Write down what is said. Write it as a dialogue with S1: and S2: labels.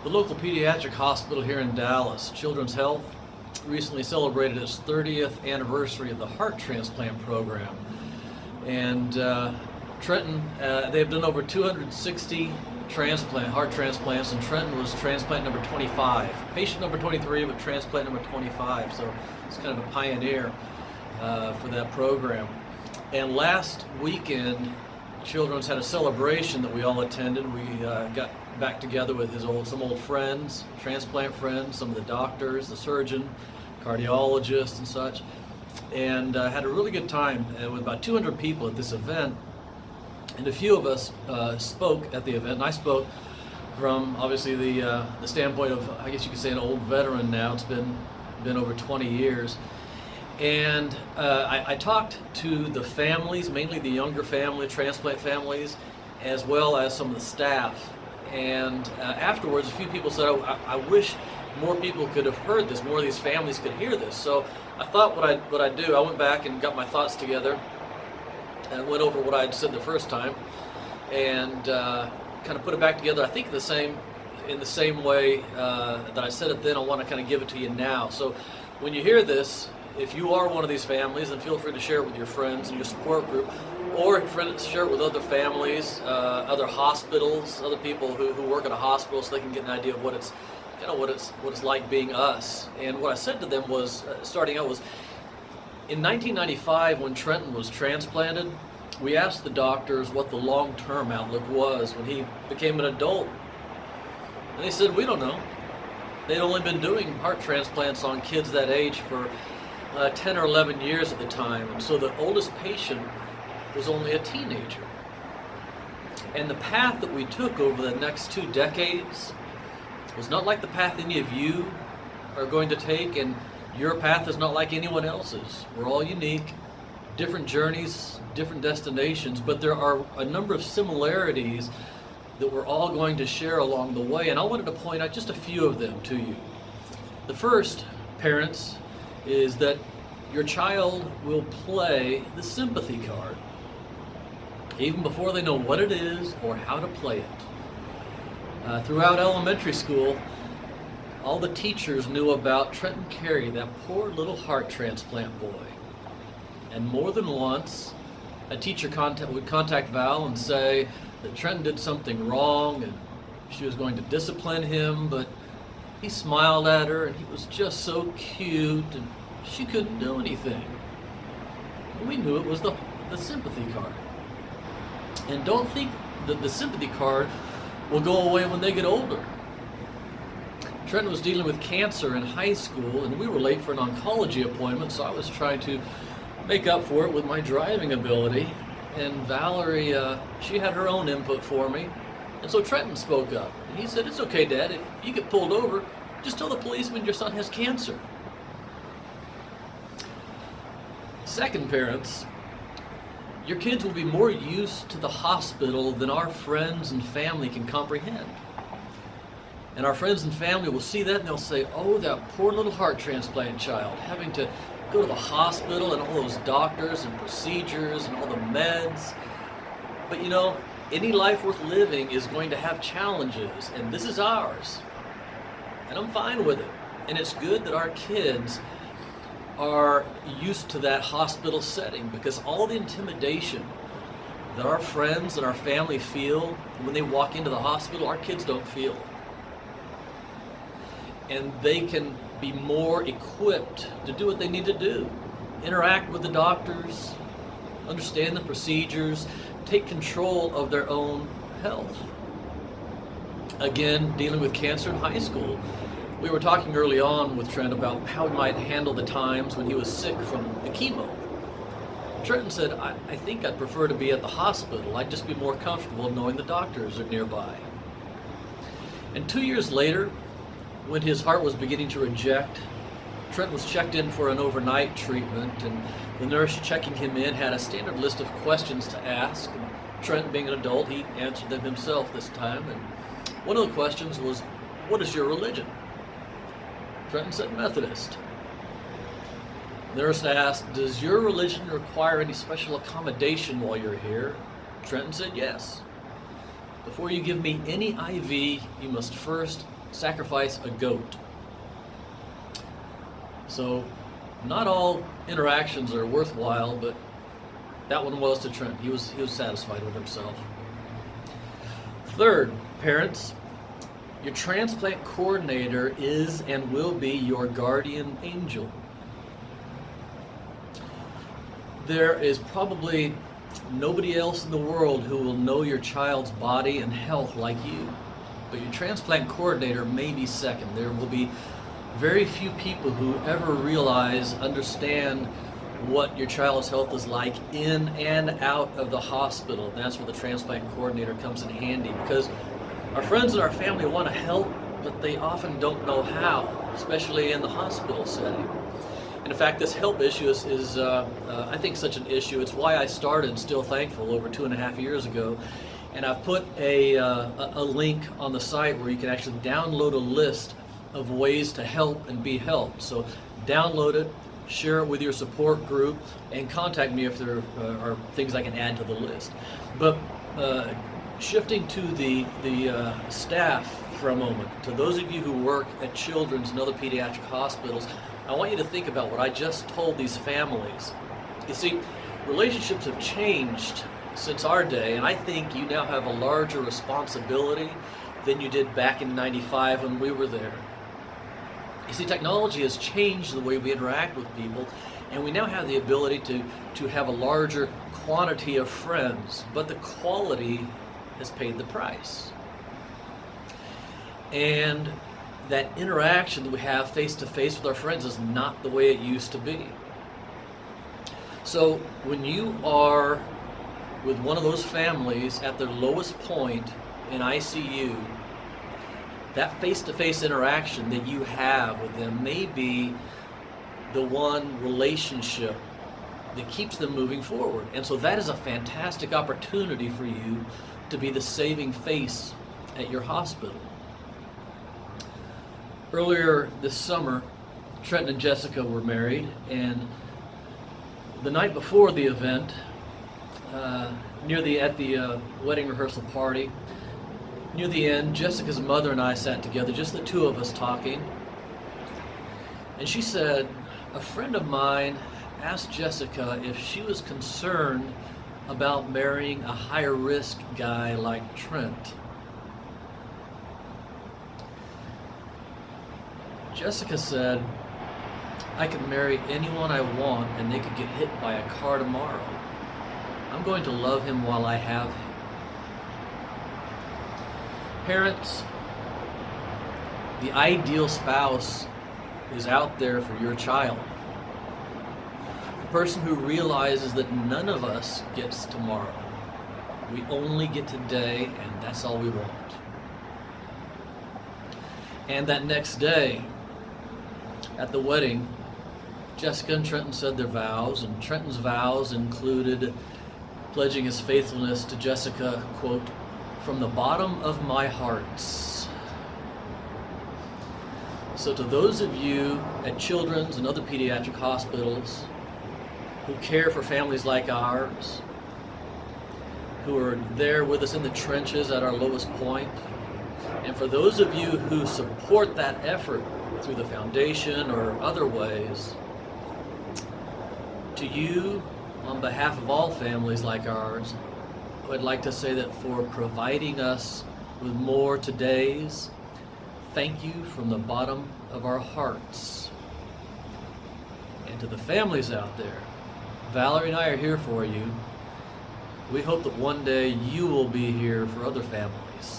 S1: The local pediatric hospital here in Dallas, Children's Health, recently celebrated its 30th anniversary of the heart transplant program. And Trenton, they've done over 260 heart transplants, and Trenton was transplant number 25. Patient number 23, but transplant number 25. So it's kind of a pioneer for that program. And last weekend, Children's had a celebration that we all attended. We got back together with some old friends, transplant friends, some of the doctors, the surgeon, cardiologist, and such, and had a really good time with about 200 people at this event. And a few of us spoke at the event, and I spoke from obviously the standpoint of, I guess you could say, an old veteran now. It's been over 20 years. And I talked to the families, mainly the younger family, transplant families, as well as some of the staff. And afterwards, a few people said, oh, I wish more people could have heard this, more of these families could hear this. So I thought what I'd do, I went back and got my thoughts together and went over what I'd said the first time and kind of put it back together. I think in the same way that I said it then, I want to kind of give it to you now. So when you hear this, if you are one of these families, then feel free to share it with your friends and your support group, or share it with other families, other hospitals, other people who work at a hospital, so they can get an idea of what it's like being us. And what I said to them was, starting out was, in 1995, when Trenton was transplanted, we asked the doctors what the long-term outlook was when he became an adult. And they said, we don't know. They'd only been doing heart transplants on kids that age for 10 or 11 years at the time. And so the oldest patient was only a teenager. And the path that we took over the next 2 decades was not like the path any of you are going to take, and your path is not like anyone else's. We're all unique, different journeys, different destinations, but there are a number of similarities that we're all going to share along the way, and I wanted to point out just a few of them to you. The first, parents, is that your child will play the sympathy card even before they know what it is or how to play it. Throughout elementary school, all the teachers knew about Trenton Cary, that poor little heart transplant boy. And more than once, a teacher would contact Val and say that Trenton did something wrong and she was going to discipline him, but he smiled at her and he was just so cute and she couldn't do anything. We knew it was the sympathy card. And don't think that the sympathy card will go away when they get older. Trenton was dealing with cancer in high school, and we were late for an oncology appointment, so I was trying to make up for it with my driving ability. And Valerie, she had her own input for me. And so Trenton spoke up. And he said, it's okay, Dad, if you get pulled over, just tell the policeman your son has cancer. Second, parents, your kids will be more used to the hospital than our friends and family can comprehend. And our friends and family will see that and they'll say, oh, that poor little heart transplant child, having to go to the hospital and all those doctors and procedures and all the meds. But you know, any life worth living is going to have challenges, and this is ours. And I'm fine with it. And it's good that our kids are used to that hospital setting, because all the intimidation that our friends and our family feel when they walk into the hospital, our kids don't feel. And they can be more equipped to do what they need to do. Interact with the doctors, understand the procedures, take control of their own health. Again, dealing with cancer in high school, we were talking early on with Trent about how he might handle the times when he was sick from the chemo. Trenton said, I think I'd prefer to be at the hospital. I'd just be more comfortable knowing the doctors are nearby. And 2 years later, when his heart was beginning to reject, Trent was checked in for an overnight treatment, and the nurse checking him in had a standard list of questions to ask. And Trent, being an adult, he answered them himself this time. And one of the questions was, what is your religion? Trenton said, Methodist. The nurse asked, does your religion require any special accommodation while you're here? Trenton said, yes. Before you give me any IV, you must first sacrifice a goat. So not all interactions are worthwhile, but that one was to Trent. He was satisfied with himself. Third, parents, your transplant coordinator is and will be your guardian angel. There is probably nobody else in the world who will know your child's body and health like you. But your transplant coordinator may be second. There will be very few people who ever realize, understand what your child's health is like in and out of the hospital. And that's where the transplant coordinator comes in handy, because our friends and our family want to help, but they often don't know how, especially in the hospital setting. And in fact, this help issue is I think, such an issue. It's why I started Still Thankful over 2.5 years ago. And I've put a link on the site where you can actually download a list of ways to help and be helped. So download it, share it with your support group, and contact me if there are things I can add to the list. But shifting to the staff for a moment, to those of you who work at children's and other pediatric hospitals, I want you to think about what I just told these families. You see, relationships have changed since our day, and I think you now have a larger responsibility than you did back in '95 when we were there. You see, technology has changed the way we interact with people, and we now have the ability to have a larger quantity of friends, but the quality has paid the price. And that interaction that we have face-to-face with our friends is not the way it used to be. So when you are with one of those families at their lowest point in ICU, that face-to-face interaction that you have with them may be the one relationship that keeps them moving forward. And so that is a fantastic opportunity for you to be the saving face at your hospital. Earlier this summer, Trenton and Jessica were married, and the night before the event, at the wedding rehearsal party, near the end, Jessica's mother and I sat together, just the two of us talking, and she said, a friend of mine asked Jessica if she was concerned about marrying a higher risk guy like Trent. Jessica said, I could marry anyone I want and they could get hit by a car tomorrow. I'm going to love him while I have him. Parents, the ideal spouse is out there for your child. The person who realizes that none of us gets tomorrow. We only get today, and that's all we want. And that next day, at the wedding, Jessica and Trenton said their vows, and Trenton's vows included pledging his faithfulness to Jessica, quote, from the bottom of my heart. So to those of you at children's and other pediatric hospitals who care for families like ours, who are there with us in the trenches at our lowest point, and for those of you who support that effort through the foundation or other ways, to you, on behalf of all families like ours, I'd like to say that for providing us with more todays, thank you from the bottom of our hearts. And to the families out there, Valerie and I are here for you. We hope that one day you will be here for other families.